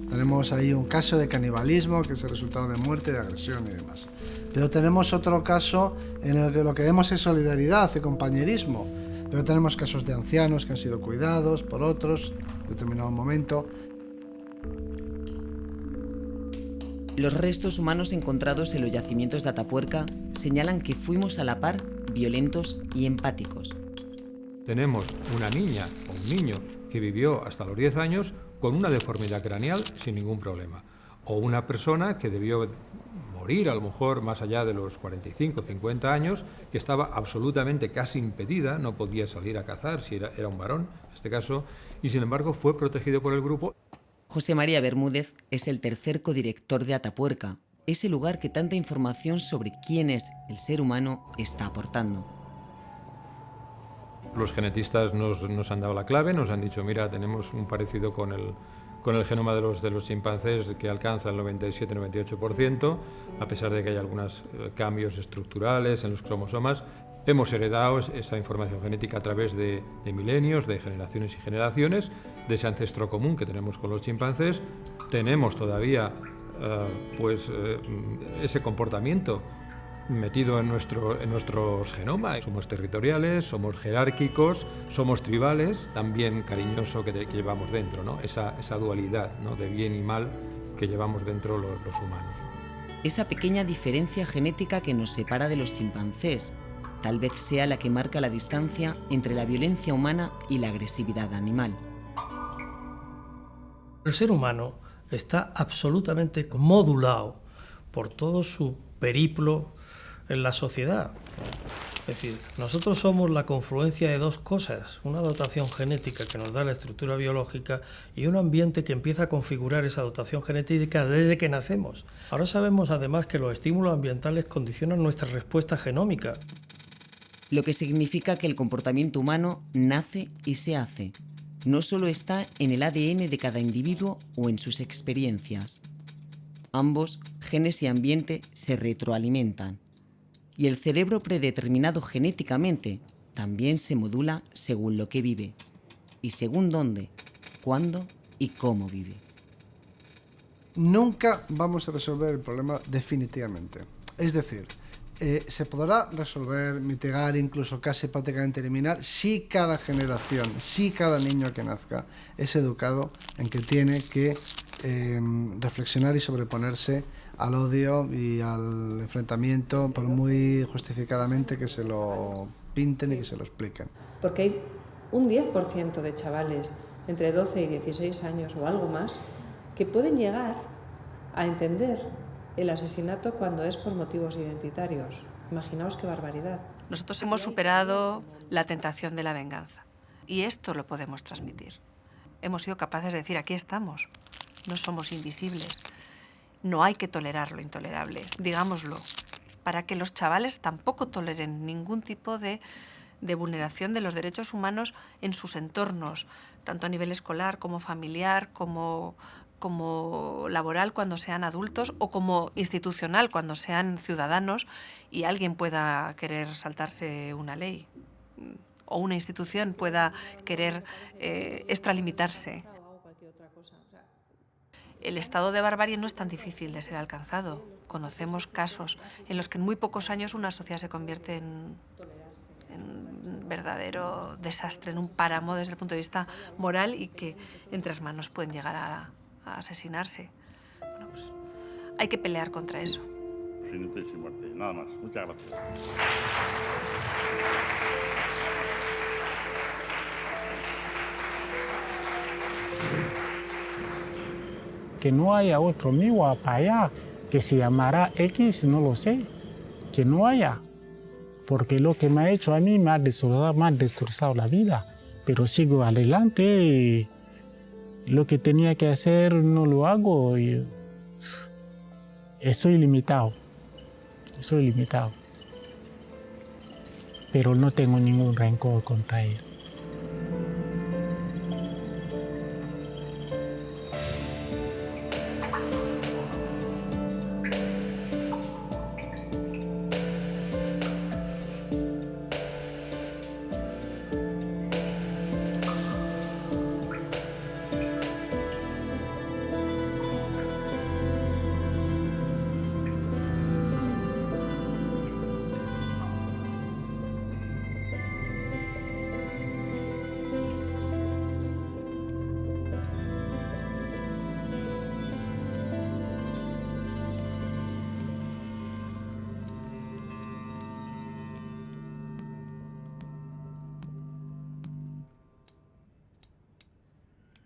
Tenemos ahí un caso de canibalismo, que es el resultado de muerte, de agresión y demás. Pero tenemos otro caso en el que lo que vemos es solidaridad y compañerismo. Pero tenemos casos de ancianos que han sido cuidados por otros en determinado momento. Los restos humanos encontrados en los yacimientos de Atapuerca señalan que fuimos a la par violentos y empáticos. Tenemos una niña o un niño que vivió hasta los 10 años con una deformidad craneal sin ningún problema. O una persona que debió morir a lo mejor más allá de los 45 o 50 años, que estaba absolutamente casi impedida, no podía salir a cazar si era un varón, en este caso, y sin embargo fue protegido por el grupo. José María Bermúdez es el tercer codirector de Atapuerca, ese lugar que tanta información sobre quién es el ser humano está aportando. Los genetistas nos han dado la clave, nos han dicho, mira, tenemos un parecido con el genoma de los chimpancés que alcanza el 97-98%, a pesar de que hay algunos cambios estructurales en los cromosomas. Hemos heredado esa información genética a través de milenios, de generaciones y generaciones, de ese ancestro común que tenemos con los chimpancés. Tenemos todavía ese comportamiento metido en nuestros genomas. Somos territoriales, somos jerárquicos, somos tribales, también cariñoso que llevamos dentro, ¿no? Esa dualidad, ¿no?, de bien y mal que llevamos dentro los humanos. Esa pequeña diferencia genética que nos separa de los chimpancés tal vez sea la que marca la distancia entre la violencia humana y la agresividad animal. El ser humano está absolutamente modulado por todo su periplo en la sociedad. Es decir, nosotros somos la confluencia de dos cosas, una dotación genética que nos da la estructura biológica y un ambiente que empieza a configurar esa dotación genética desde que nacemos. Ahora sabemos además que los estímulos ambientales condicionan nuestra respuesta genómica. Lo que significa que el comportamiento humano nace y se hace. No solo está en el ADN de cada individuo o en sus experiencias. Ambos, genes y ambiente, se retroalimentan. Y el cerebro predeterminado genéticamente también se modula según lo que vive y según dónde, cuándo y cómo vive. Nunca vamos a resolver el problema definitivamente. Es decir, se podrá resolver, mitigar, incluso casi prácticamente eliminar si cada generación, si cada niño que nazca es educado en que tiene que reflexionar y sobreponerse al odio y al enfrentamiento, por muy justificadamente que se lo pinten y que se lo expliquen. Porque hay un 10% de chavales entre 12 y 16 años o algo más que pueden llegar a entender el asesinato cuando es por motivos identitarios. Imaginaos qué barbaridad. Nosotros hemos superado la tentación de la venganza y esto lo podemos transmitir. Hemos sido capaces de decir, aquí estamos, no somos invisibles, no hay que tolerar lo intolerable, digámoslo, para que los chavales tampoco toleren ningún tipo de vulneración de los derechos humanos en sus entornos, tanto a nivel escolar como familiar, como laboral cuando sean adultos o como institucional cuando sean ciudadanos y alguien pueda querer saltarse una ley o una institución pueda querer extralimitarse. El estado de barbarie no es tan difícil de ser alcanzado. Conocemos casos en los que en muy pocos años una sociedad se convierte en un verdadero desastre, en un páramo desde el punto de vista moral y que entre las manos pueden llegar a asesinarse. Bueno, pues hay que pelear contra eso. Sin lucha y sin muerte. Nada más. Muchas gracias. Que no haya otro Miwa para allá que se llamará X, no lo sé. Que no haya. Porque lo que me ha hecho a mí me ha destrozado la vida. Pero sigo adelante y lo que tenía que hacer no lo hago. Y soy limitado. Pero no tengo ningún rencor contra él.